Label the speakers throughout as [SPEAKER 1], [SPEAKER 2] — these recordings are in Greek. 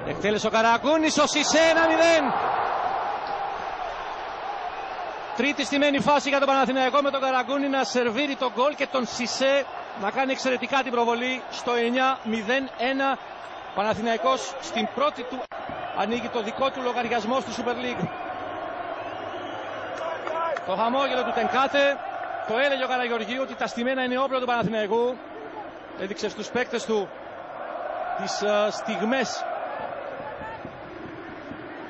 [SPEAKER 1] Εκτέλεσε ο Καραγκούνης, ο Σισέ 1-0. Τρίτη στημένη φάση για τον Παναθηναϊκό με τον Καραγκούνη να σερβίρει τον γκολ και τον Σισέ να κάνει εξαιρετικά την προβολή στο 9-0-1. Παναθηναϊκός στην πρώτη του ανοίγει το δικό του λογαριασμό στη Super League. Το χαμόγελο του Τενκάτε, το έλεγε ο Καραγεωργίου ότι τα στημένα είναι όπλο του Παναθηναϊκού. Έδειξε στους παίκτες του τις στιγμές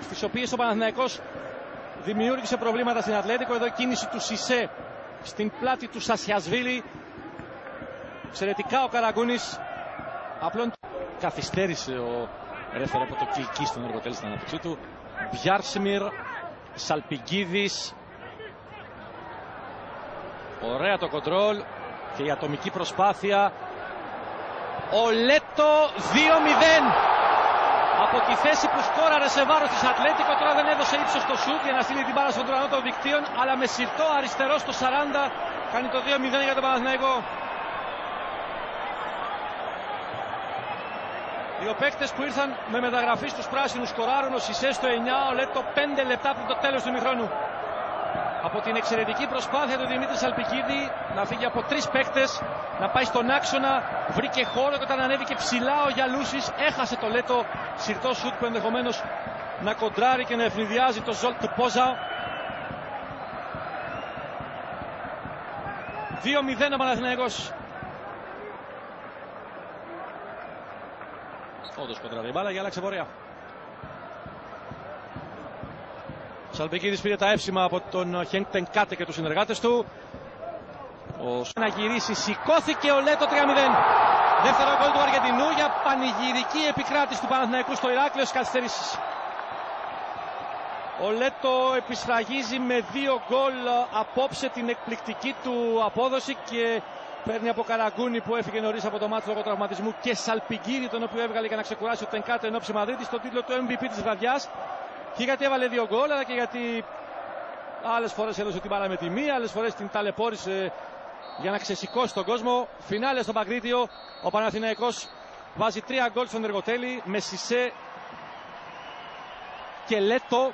[SPEAKER 1] στις οποίες ο Παναθηναϊκός δημιούργησε προβλήματα στην Ατλέτικο. Εδώ κίνηση του Σισέ στην πλάτη του Σασιασβίλη. Εξαιρετικά ο Καραγκούνης. Απλόν καθυστέρησε ο ρέφερ από το Κιλκί στον εργοτέλη στην ανάπτυξή του. Μπιάρσιμιρ, Σαλπιγκίδης. Ωραία το κοντρόλ και η ατομική προσπάθεια. Ο Λέτο 2-0. Από τη θέση που σκόραρε σε βάρος της Ατλέτικο, τώρα δεν έδωσε ύψος στο σουτ για να στείλει την μπάλα στον ουρανό των δικτύων, αλλά με συρτό αριστερό στο 40 κάνει το 2-0 για τον Παναθηναϊκό. Οι παίκτες που ήρθαν με μεταγραφή στους πράσινους σκοράρουν, ο Σισέ στο 9, ο Λέτο 5 λεπτά πριν το τέλος του ημιχρόνου. Από την εξαιρετική προσπάθεια του Δημήτρη Σαλπικίδη να φύγει από 3 παίκτες, να πάει στον άξονα, βρήκε χώρο και όταν ανέβηκε ψηλά ο Γιαλούσης έχασε το Λέτο. Συρτό σουτ που ενδεχομένως να κοντράρει και να ευνηδιάζει το ζόλ του Πόζα. 2-0 ο Παναθηναϊκός. Όντως κοντράρει η μπάλα και άλλαξε πορεία. Ο Σαλπικίδης πήρε τα εύσημα από τον Χενκ Τενκάτε και τους συνεργάτες του. Να γυρίσει, σηκώθηκε ο Λέτο 3-0. Δεύτερο γκολ του Αργεντινού για πανηγυρική επικράτηση του Παναθηναϊκού στο Ηράκλειο στις καθυστερήσεις. Ο Λέτο επισφραγίζει με 2 γκολ απόψε την εκπληκτική του απόδοση και παίρνει από Καραγκούνη που έφυγε νωρίς από το μάτι λόγω τραυματισμού και Σαλπικίδη τον οποίο έβγαλε για να ξεκουράσει ο Τενκάτε εν ώψη Μαδρίτης στον τίτλο του MVP της βραδιάς. Και γιατί έβαλε 2 γκολ, αλλά και γιατί άλλες φορές έδωσε την μπάλα με τη μία, άλλες φορές την ταλαιπώρησε για να ξεσηκώσει τον κόσμο. Φινάλε στο Παγκρίτιο, ο Παναθηναϊκός βάζει 3 γκολ στον εργοτέλη με Σισέ και Λέτο.